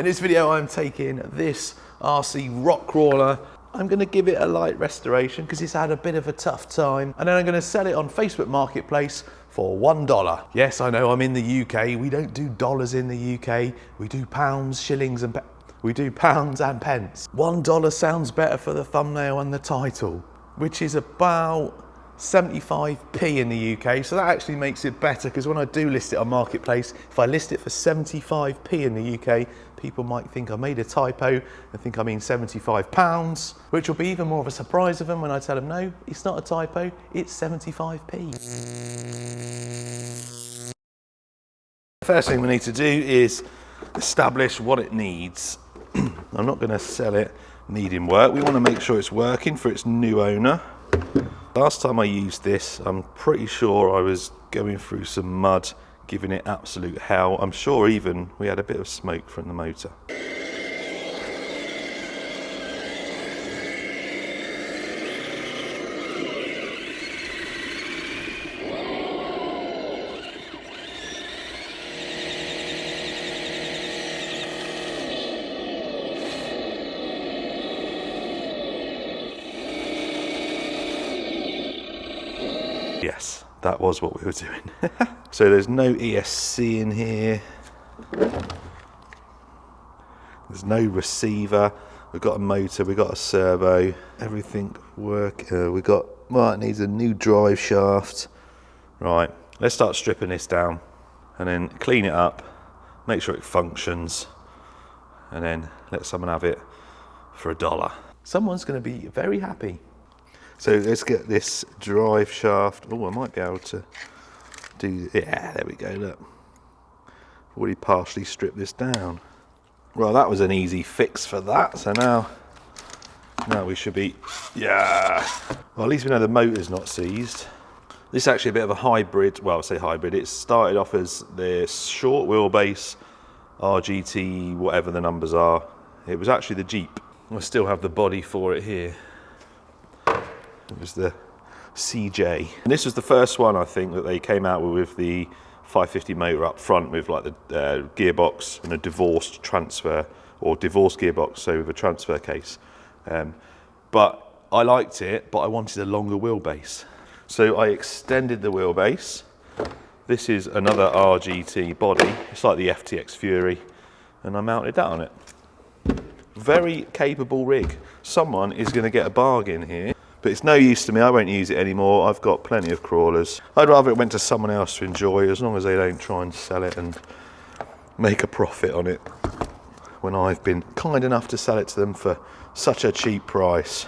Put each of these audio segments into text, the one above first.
In this video, I'm taking this RC rock crawler. I'm going to give it a light restoration because it's had a bit of a tough time. And then I'm going to sell it on Facebook Marketplace for $1. Yes, I know I'm in the UK. We don't do dollars in the UK. We do pounds, shillings, and we do pounds and pence. $1 sounds better for the thumbnail and the title, which is about 75p in the UK, so that actually makes it better because when I do list it on Marketplace, if I list it for 75p in the UK, people might think I made a typo and think I mean £75, which will be even more of a surprise to them when I tell them, no, it's not a typo, it's 75p. The first thing we need to do is establish what it needs. I'm not going to sell it needing work. We want to make sure it's working for its new owner. Last time I used this, I'm pretty sure I was going through some mud, giving it absolute hell. I'm sure even we had a bit of smoke from the motor. Yes, that was what we were doing. So there's no ESC in here. There's no receiver. We've got a motor, we've got a servo. Everything we got, well, it needs a new drive shaft. Right, let's start stripping this down and then clean it up, make sure it functions, and then let someone have it for $1. Someone's going to be very happy. So let's get this drive shaft. Oh, I might be able to do, yeah, there we go, look. Already partially stripped this down. Well, that was an easy fix for that. So now we should be, yeah. Well, at least we know the motor's not seized. This is actually a bit of a hybrid, well, I say hybrid. It started off as the short wheelbase RGT, whatever the numbers are. It was actually the Jeep. I still have the body for it here. It was the CJ. And this was the first one, I think, that they came out with the 550 motor up front with like the gearbox and a divorced transfer, or divorced gearbox, so with a transfer case. But I liked it, but I wanted a longer wheelbase. So I extended the wheelbase. This is another RGT body. It's like the FTX Fury. And I mounted that on it. Very capable rig. Someone is going to get a bargain here. But it's no use to me, I won't use it anymore. I've got plenty of crawlers. I'd rather it went to someone else to enjoy, as long as they don't try and sell it and make a profit on it, when I've been kind enough to sell it to them for such a cheap price.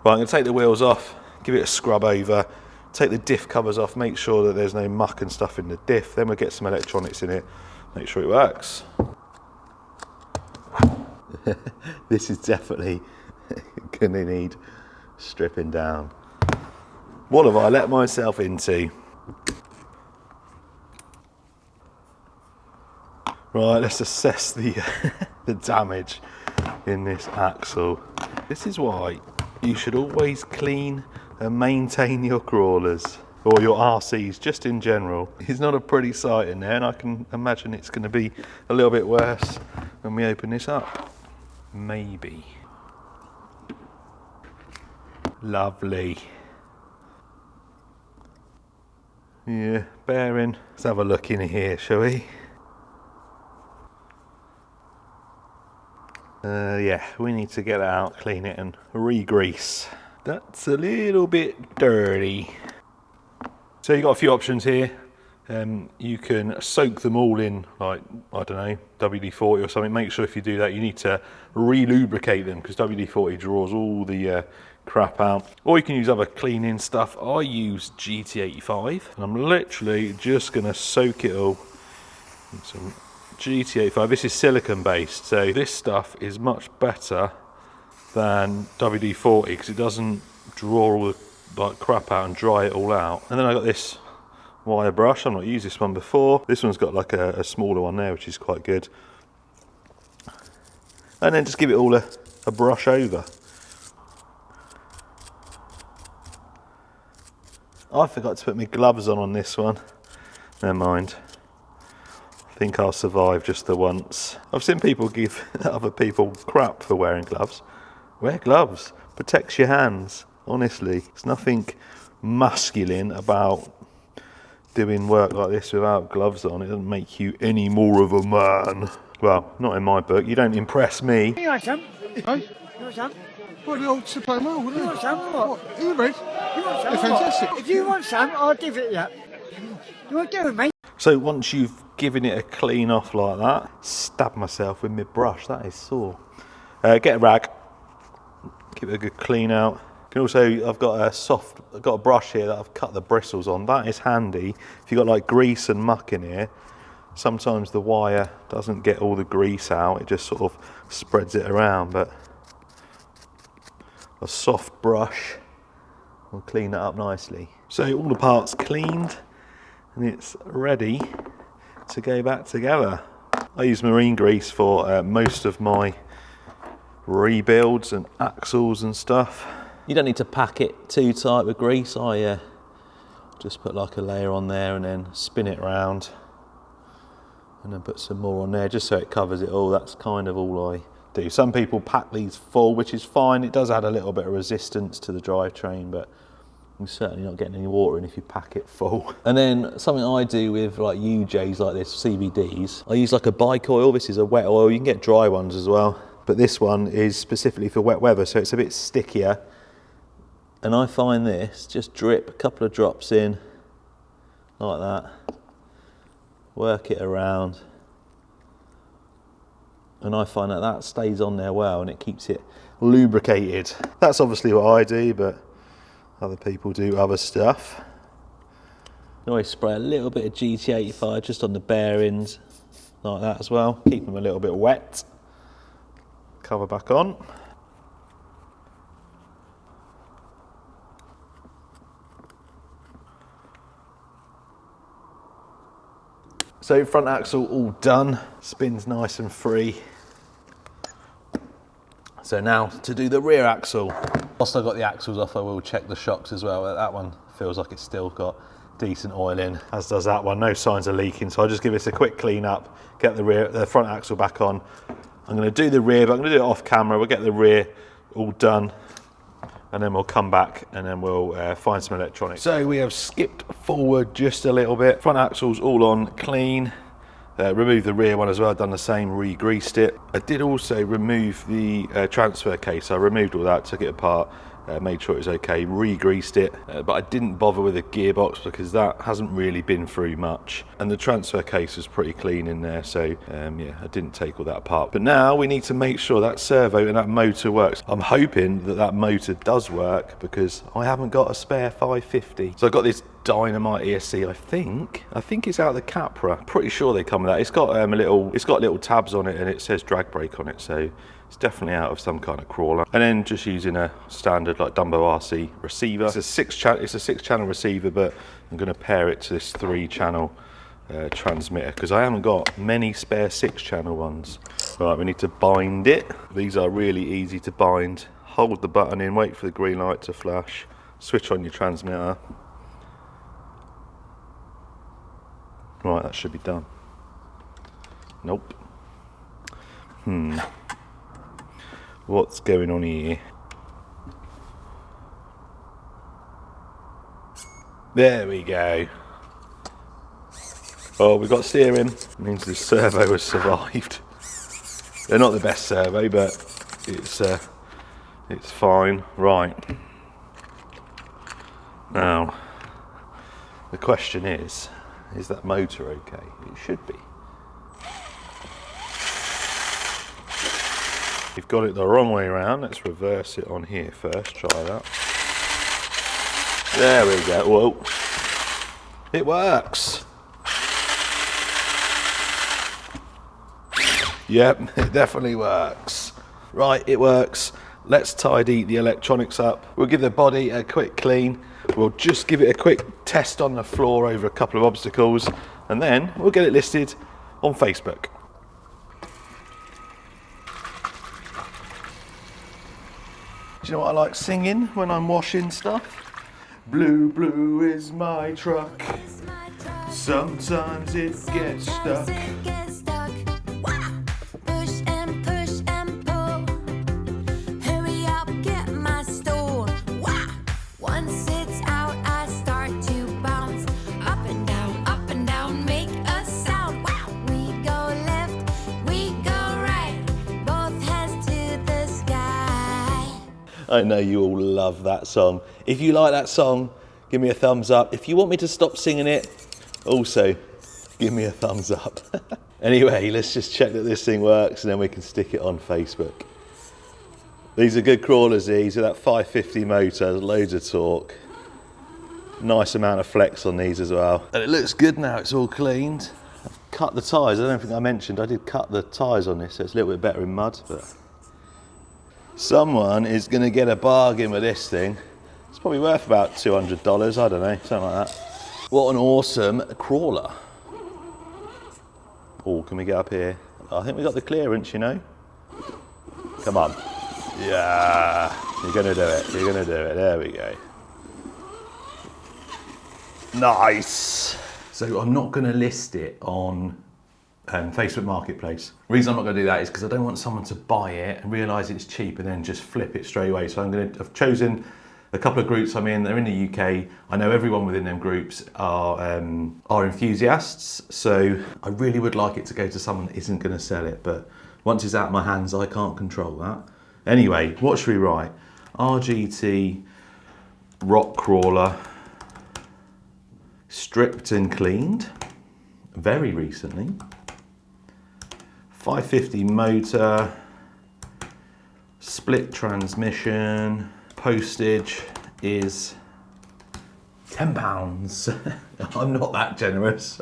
Right, I'm going to take the wheels off, give it a scrub over, take the diff covers off, make sure that there's no muck and stuff in the diff, then we'll get some electronics in it, make sure it works. This is definitely going to need stripping down. What have I let myself into? Right, let's assess the the damage in this axle. This is why you should always clean and maintain your crawlers, or your RCs just in general. It's not a pretty sight in there, and I can imagine it's going to be a little bit worse when we open this up. Maybe. Lovely. Yeah, bearing. Let's have a look in here, shall we? Yeah, we need to get it out, clean it and re-grease. That's a little bit dirty. So you've got a few options here. You can soak them all in, like, I don't know, WD-40 or something. Make sure if you do that, you need to re-lubricate them, because WD-40 draws all the crap out. Or you can use other cleaning stuff. I use GT85, and I'm literally just going to soak it all in some GT85. This is silicone based, so this stuff is much better than WD-40 because it doesn't draw all the like crap out and dry it all out. And then I got this wire brush. I've not used this one before. This one's got like a smaller one there, which is quite good. And then just give it all a brush over. I forgot to put my gloves on this one. Never mind. think I'll survive just the once. I've seen people give other people crap for wearing gloves. Wear gloves, protects your hands, honestly. There's nothing masculine about doing work like this without gloves on. It doesn't make you any more of a man. Well, not in my book. You don't impress me. You want some? Hey? You want some? What, the old supply mail, wouldn't You it? want some or what? Are you ready? You want some? They're fantastic. If you want some, I'll give it you. You want to do it, mate? So once you've given it a clean off like that, stab myself with my brush. That is sore. Get a rag. Give it a good clean out. You can also, I've got a brush here that I've cut the bristles on. That is handy. If you've got like grease and muck in here, sometimes the wire doesn't get all the grease out. It just sort of spreads it around, but a soft brush will clean it up nicely. So all the parts cleaned and it's ready to go back together. I use marine grease for most of my rebuilds and axles and stuff. You don't need to pack it too tight with grease. I just put like a layer on there and then spin it around and then put some more on there just so it covers it all. That's kind of all I do. Some people pack these full, which is fine. It does add a little bit of resistance to the drivetrain, but you're certainly not getting any water in if you pack it full. And then something I do with like UJs like this, CVDs, I use like a bike oil. This is a wet oil. You can get dry ones as well, but this one is specifically for wet weather, so it's a bit stickier. And I find this, just drip a couple of drops in like that, work it around, and I find that that stays on there well and it keeps it lubricated. That's obviously what I do, but other people do other stuff. I always spray a little bit of GT85 just on the bearings, like that as well. Keep them a little bit wet. Cover back on. So front axle all done, spins nice and free. So now to do the rear axle. Whilst I got the axles off, I will check the shocks as well. That one feels like it's still got decent oil in, as does that one. No signs of leaking, so I'll just give this a quick clean up, get the front axle back on. I'm going to do the rear, but I'm going to do it off camera. We'll get the rear all done, and then we'll come back and then we'll find some electronics. So we have skipped forward just a little bit. Front axle's all on clean. Removed the rear one as well, done the same, re-greased it. I did also remove the transfer case. I removed all that, took it apart, made sure it was okay, re-greased it, but I didn't bother with the gearbox because that hasn't really been through much. And the transfer case was pretty clean in there, so yeah, I didn't take all that apart. But now we need to make sure that servo and that motor works. I'm hoping that that motor does work because I haven't got a spare 550. So I've got this Dynamite ESC, I think it's out of the Capra. Pretty sure they come with that. It's got little tabs on it and it says drag brake on it, so it's definitely out of some kind of crawler. And then just using a standard like Dumbo RC receiver. It's a six channel receiver, but I'm going to pair it to this 3-channel transmitter because I haven't got many spare 6-channel ones. Right, we need to bind it. These are really easy to bind. Hold the button in, wait for the green light to flash, switch on your transmitter. Right, that should be done. Nope. What's going on here? There we go. Oh, we've got steering. It means the servo has survived. They're not the best servo, but it's fine. Right. Now, the question is that motor okay? It should be. You've got it the wrong way around. Let's reverse it on here first. Try that. There we go. Whoa. It works. Yep, it definitely works. Right, it works. Let's tidy the electronics up. We'll give the body a quick clean. We'll just give it a quick test on the floor over a couple of obstacles, and then we'll get it listed on Facebook. Do you know what I like singing when I'm washing stuff? Blue, blue is my truck. Sometimes it gets stuck. I know you all love that song. If you like that song, give me a thumbs up. If you want me to stop singing it, also give me a thumbs up. Anyway, let's just check that this thing works and then we can stick it on Facebook. These are good crawlers, these, with that 550 motor, loads of torque. Nice amount of flex on these as well. And it looks good now, it's all cleaned. I've cut the tyres, I don't think I mentioned, I did cut the tyres on this, so it's a little bit better in mud, but someone is gonna get a bargain with this thing. It's probably worth about $200, I don't know, something like that. What an awesome crawler. Oh, can we get up here? I think we got the clearance, you know. Come on. Yeah, you're gonna do it, you're gonna do it, there we go. Nice. So I'm not gonna list it on Facebook Marketplace. The reason I'm not gonna do that is because I don't want someone to buy it and realise it's cheap and then just flip it straight away. So I've chosen a couple of groups I'm in, they're in the UK. I know everyone within them groups are enthusiasts. So I really would like it to go to someone that isn't gonna sell it, but once it's out of my hands, I can't control that. Anyway, what should we write? RGT rock crawler, stripped and cleaned, very recently. 550 motor, split transmission, postage is £10. I'm not that generous.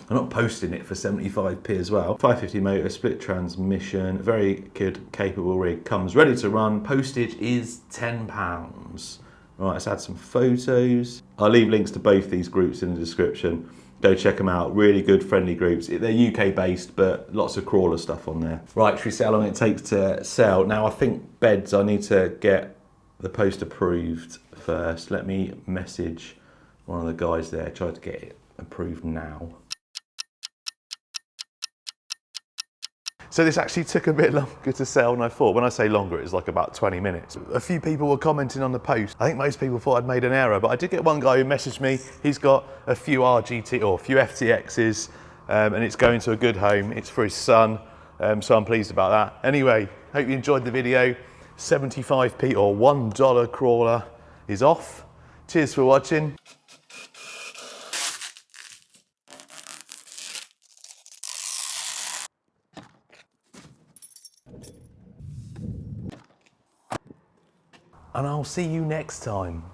I'm not posting it for 75p as well. 550 motor, split transmission, very good, capable rig, comes ready to run. Postage is £10. Right, let's add some photos. I'll leave links to both these groups in the description. Go check them out, really good, friendly groups. They're UK based, but lots of crawler stuff on there. Right, should we see how long it takes to sell? Now I think beds, I need to get the post approved first. Let me message one of the guys there, try to get it approved now. So this actually took a bit longer to sell than I thought. When I say longer, it was like about 20 minutes. A few people were commenting on the post. I think most people thought I'd made an error, but I did get one guy who messaged me. He's got a few RGT or a few FTXs, and it's going to a good home. It's for his son, so I'm pleased about that. Anyway, hope you enjoyed the video. 75p or $1 crawler is off. Cheers for watching. And I'll see you next time.